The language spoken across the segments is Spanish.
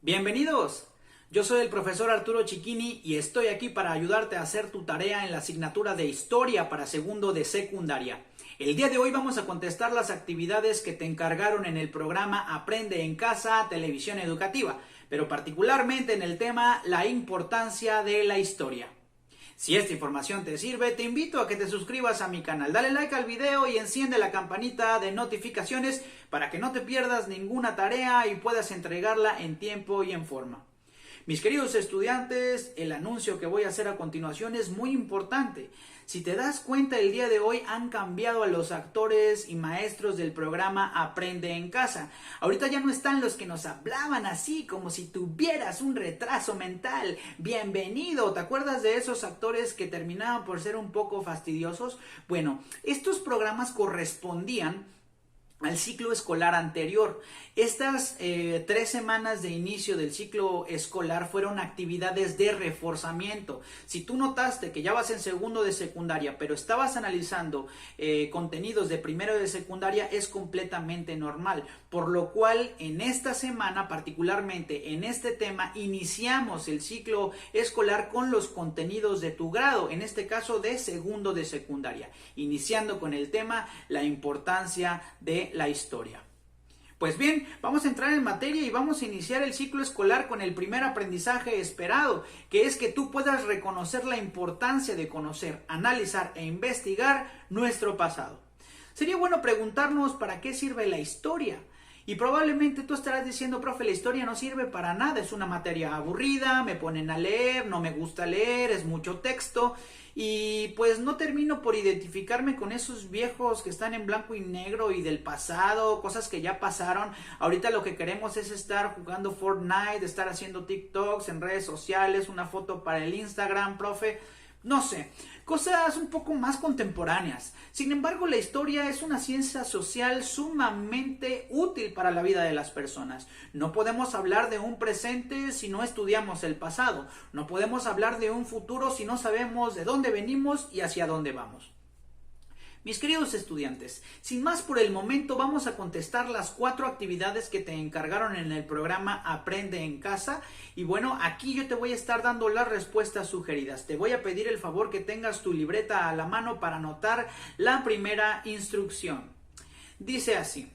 Bienvenidos, yo soy el profesor Arturo Chiquini y estoy aquí para ayudarte a hacer tu tarea en la asignatura de Historia para segundo de secundaria. El día de hoy vamos a contestar las actividades que te encargaron en el programa Aprende en Casa, Televisión Educativa, pero particularmente en el tema La importancia de la historia. Si esta información te sirve, te invito a que te suscribas a mi canal, dale like al video y enciende la campanita de notificaciones para que no te pierdas ninguna tarea y puedas entregarla en tiempo y en forma. Mis queridos estudiantes, el anuncio que voy a hacer a continuación es muy importante. Si te das cuenta, el día de hoy han cambiado a los actores y maestros del programa Aprende en Casa. Ahorita ya no están los que nos hablaban así, como si tuvieras un retraso mental. Bienvenido, ¿te acuerdas de esos actores que terminaban por ser un poco fastidiosos? Bueno, estos programas correspondían al ciclo escolar anterior. Estas 3 semanas de inicio del ciclo escolar fueron actividades de reforzamiento. Si tú notaste que ya vas en segundo de secundaria, pero estabas analizando contenidos de primero de secundaria, es completamente normal. Por lo cual, en esta semana, particularmente en este tema, iniciamos el ciclo escolar con los contenidos de tu grado, en este caso de segundo de secundaria, iniciando con el tema la importancia de la historia. Pues bien, vamos a entrar en materia y vamos a iniciar el ciclo escolar con el primer aprendizaje esperado, que es que tú puedas reconocer la importancia de conocer, analizar e investigar nuestro pasado. Sería bueno preguntarnos para qué sirve la historia. Y probablemente tú estarás diciendo, profe, la historia no sirve para nada, es una materia aburrida, me ponen a leer, no me gusta leer, es mucho texto y pues no termino por identificarme con esos viejos que están en blanco y negro y del pasado, cosas que ya pasaron. Ahorita lo que queremos es estar jugando Fortnite, estar haciendo TikToks en redes sociales, una foto para el Instagram, profe. No sé, cosas un poco más contemporáneas. Sin embargo, la historia es una ciencia social sumamente útil para la vida de las personas. No podemos hablar de un presente si no estudiamos el pasado. No podemos hablar de un futuro si no sabemos de dónde venimos y hacia dónde vamos. Mis queridos estudiantes, sin más por el momento vamos a contestar las 4 actividades que te encargaron en el programa Aprende en Casa y bueno, aquí yo te voy a estar dando las respuestas sugeridas. Te voy a pedir el favor que tengas tu libreta a la mano para anotar la primera instrucción. Dice así: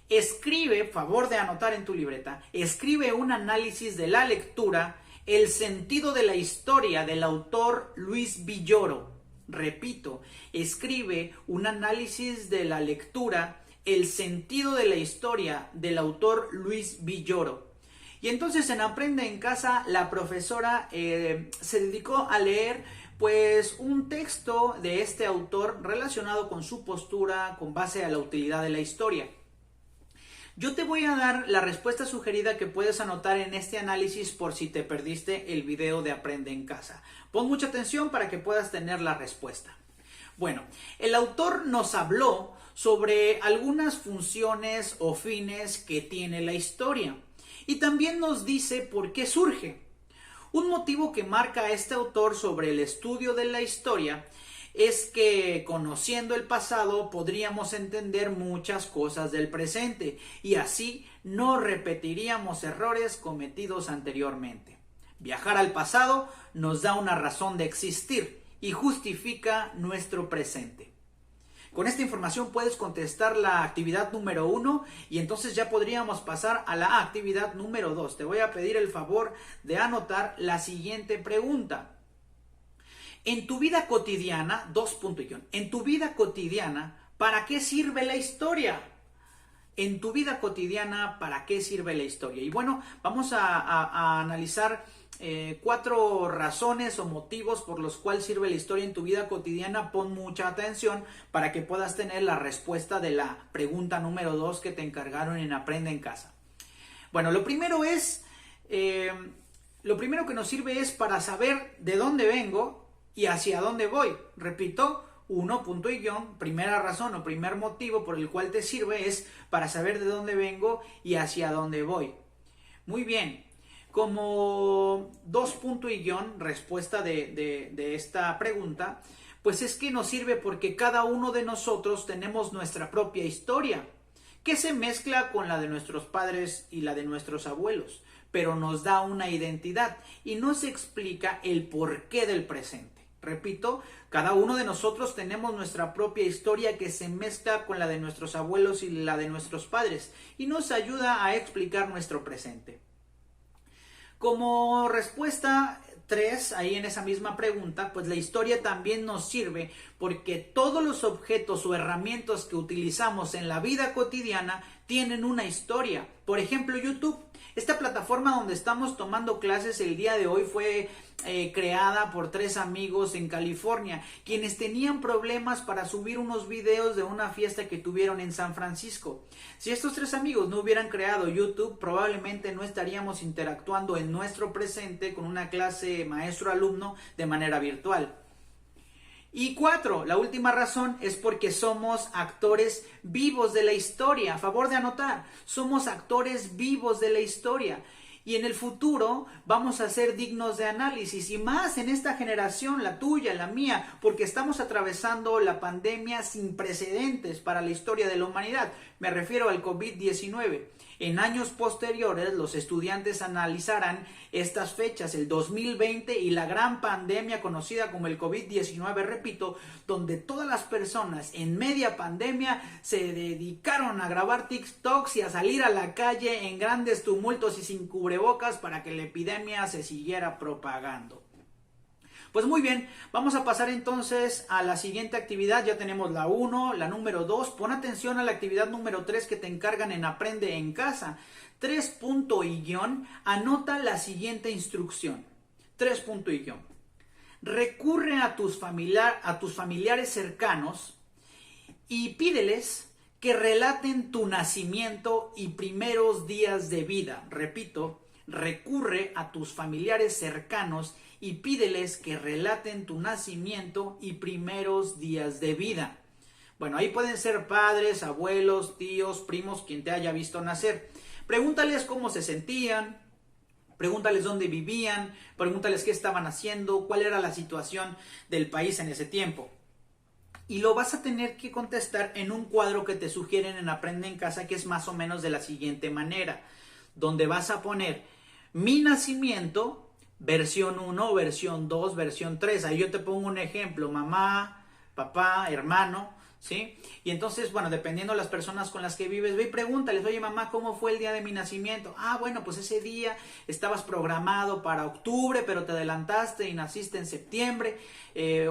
escribe, favor de anotar en tu libreta, escribe un análisis de la lectura, el sentido de la historia del autor Luis Villoro. Repito, escribe un análisis de la lectura, el sentido de la historia del autor Luis Villoro. Y entonces en Aprende en Casa la profesora se dedicó a leer pues un texto de este autor relacionado con su postura con base a la utilidad de la historia. Yo te voy a dar la respuesta sugerida que puedes anotar en este análisis por si te perdiste el video de Aprende en Casa. Pon mucha atención para que puedas tener la respuesta. Bueno, el autor nos habló sobre algunas funciones o fines que tiene la historia y también nos dice por qué surge. Un motivo que marca a este autor sobre el estudio de la historia es que conociendo el pasado podríamos entender muchas cosas del presente y así no repetiríamos errores cometidos anteriormente. Viajar al pasado nos da una razón de existir y justifica nuestro presente. Con esta información puedes contestar la actividad número 1 y entonces ya podríamos pasar a la actividad número 2. Te voy a pedir el favor de anotar la siguiente pregunta. En tu vida cotidiana, en tu vida cotidiana, ¿para qué sirve la historia? En tu vida cotidiana, ¿para qué sirve la historia? Y bueno, vamos a analizar 4 razones o motivos por los cuales sirve la historia en tu vida cotidiana. Pon mucha atención para que puedas tener la respuesta de la pregunta número 2 que te encargaron en Aprende en Casa. Bueno, lo primero que nos sirve es para saber de dónde vengo y hacia dónde voy. Repito, primera razón o primer motivo por el cual te sirve es para saber de dónde vengo y hacia dónde voy. Muy bien, como respuesta de esta pregunta, pues es que nos sirve porque cada uno de nosotros tenemos nuestra propia historia. que se mezcla con la de nuestros padres y la de nuestros abuelos, pero nos da una identidad y nos explica el porqué del presente. Repito, cada uno de nosotros tenemos nuestra propia historia que se mezcla con la de nuestros abuelos y la de nuestros padres y nos ayuda a explicar nuestro presente. Como respuesta 3, ahí en esa misma pregunta, pues la historia también nos sirve porque todos los objetos o herramientas que utilizamos en la vida cotidiana tienen una historia. Por ejemplo, YouTube. Esta plataforma donde estamos tomando clases el día de hoy fue creada por 3 amigos en California, quienes tenían problemas para subir unos videos de una fiesta que tuvieron en San Francisco. Si estos 3 amigos no hubieran creado YouTube, probablemente no estaríamos interactuando en nuestro presente con una clase maestro-alumno de manera virtual. Y 4, la última razón es porque somos actores vivos de la historia. A favor de anotar, somos actores vivos de la historia. Y en el futuro vamos a ser dignos de análisis y más en esta generación, la tuya, la mía, porque estamos atravesando la pandemia sin precedentes para la historia de la humanidad. Me refiero al COVID-19. En años posteriores, los estudiantes analizarán estas fechas, el 2020 y la gran pandemia conocida como el COVID-19, repito, donde todas las personas en media pandemia se dedicaron a grabar TikToks y a salir a la calle en grandes tumultos y sin cubrebocas para que la epidemia se siguiera propagando. Pues muy bien, vamos a pasar entonces a la siguiente actividad. Ya tenemos la 1, la número 2. Pon atención a la actividad número 3 que te encargan en Aprende en Casa. 3 punto y guión, anota la siguiente instrucción. 3 punto y guión. Recurre a tus familiares cercanos y pídeles que relaten tu nacimiento y primeros días de vida. Repito, recurre a tus familiares cercanos y pídeles que relaten tu nacimiento y primeros días de vida. Bueno, ahí pueden ser padres, abuelos, tíos, primos, quien te haya visto nacer. Pregúntales cómo se sentían, pregúntales dónde vivían, pregúntales qué estaban haciendo, cuál era la situación del país en ese tiempo. Y lo vas a tener que contestar en un cuadro que te sugieren en Aprende en Casa, que es más o menos de la siguiente manera, donde vas a poner mi nacimiento, versión 1, versión 2, versión 3. Ahí yo te pongo un ejemplo, mamá, papá, hermano, ¿sí? Y entonces, bueno, dependiendo de las personas con las que vives, ve y pregúntales, oye mamá, ¿cómo fue el día de mi nacimiento? Ah, bueno, pues ese día estabas programado para octubre, pero te adelantaste y naciste en septiembre,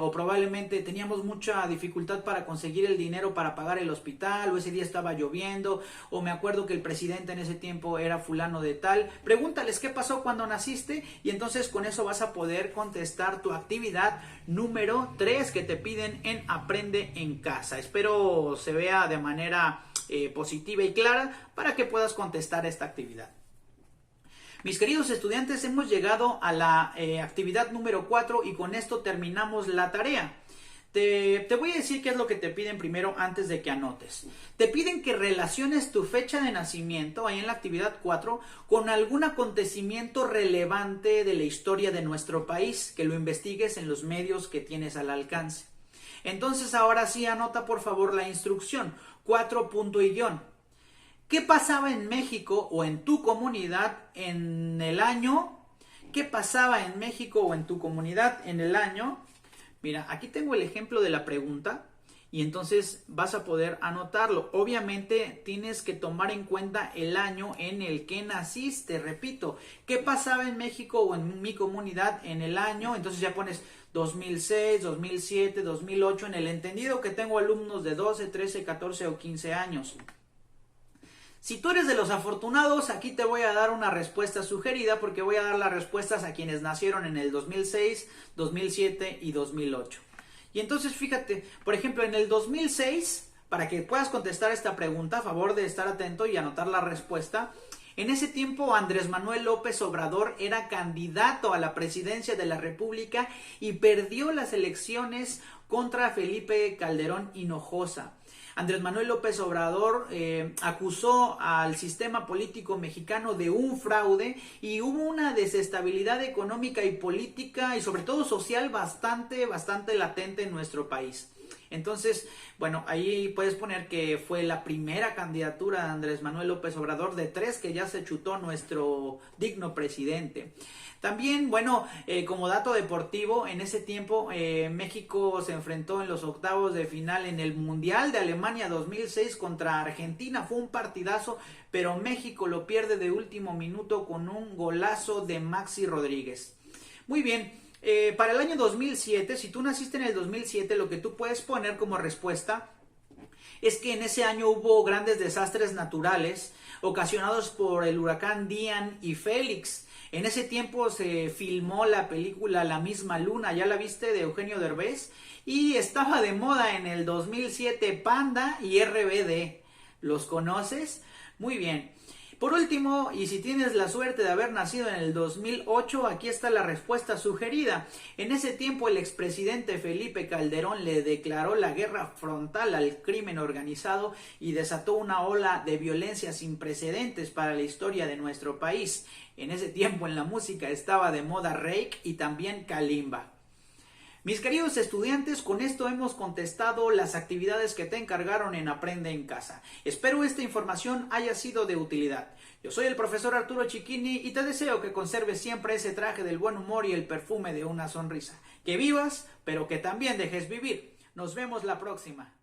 o probablemente teníamos mucha dificultad para conseguir el dinero para pagar el hospital, o ese día estaba lloviendo, o me acuerdo que el presidente en ese tiempo era fulano de tal. Pregúntales qué pasó cuando naciste y entonces con eso vas a poder contestar tu actividad número 3 que te piden en Aprende en Casa. Espero se vea de manera positiva y clara para que puedas contestar esta actividad. Mis queridos estudiantes, hemos llegado a la actividad número 4 y con esto terminamos la tarea. Te voy a decir qué es lo que te piden primero antes de que anotes. Te piden que relaciones tu fecha de nacimiento, ahí en la actividad 4, con algún acontecimiento relevante de la historia de nuestro país, que lo investigues en los medios que tienes al alcance. Entonces ahora sí anota por favor la instrucción, 4 punto y guión. ¿Qué pasaba en México o en tu comunidad en el año? ¿Qué pasaba en México o en tu comunidad en el año? Mira, aquí tengo el ejemplo de la pregunta y entonces vas a poder anotarlo. Obviamente tienes que tomar en cuenta el año en el que naciste. Repito, ¿qué pasaba en México o en mi comunidad en el año? Entonces ya pones 2006, 2007, 2008 en el entendido que tengo alumnos de 12, 13, 14 o 15 años. Si tú eres de los afortunados, aquí te voy a dar una respuesta sugerida porque voy a dar las respuestas a quienes nacieron en el 2006, 2007 y 2008. Y entonces fíjate, por ejemplo, en el 2006, para que puedas contestar esta pregunta, a favor de estar atento y anotar la respuesta, en ese tiempo Andrés Manuel López Obrador era candidato a la presidencia de la República y perdió las elecciones contra Felipe Calderón Hinojosa. Andrés Manuel López Obrador acusó al sistema político mexicano de un fraude y hubo una desestabilidad económica y política y sobre todo social bastante latente en nuestro país. Entonces, bueno, ahí puedes poner que fue la primera candidatura de Andrés Manuel López Obrador de 3 que ya se chutó nuestro digno presidente. También, bueno, como dato deportivo, en ese tiempo México se enfrentó en los octavos de final en el Mundial de Alemania 2006 contra Argentina. Fue un partidazo, pero México lo pierde de último minuto con un golazo de Maxi Rodríguez. Muy bien, para el año 2007, si tú naciste en el 2007, lo que tú puedes poner como respuesta es que en ese año hubo grandes desastres naturales ocasionados por el huracán Dorian y Félix. En ese tiempo se filmó la película La misma luna, ¿ya la viste? De Eugenio Derbez. Y estaba de moda en el 2007 Panda y RBD. ¿Los conoces? Muy bien. Por último, y si tienes la suerte de haber nacido en el 2008, aquí está la respuesta sugerida. En ese tiempo el expresidente Felipe Calderón le declaró la guerra frontal al crimen organizado y desató una ola de violencia sin precedentes para la historia de nuestro país. En ese tiempo en la música estaba de moda Reik y también Kalimba. Mis queridos estudiantes, con esto hemos contestado las actividades que te encargaron en Aprende en Casa. Espero esta información haya sido de utilidad. Yo soy el profesor Arturo Cicchini y te deseo que conserves siempre ese traje del buen humor y el perfume de una sonrisa. Que vivas, pero que también dejes vivir. Nos vemos la próxima.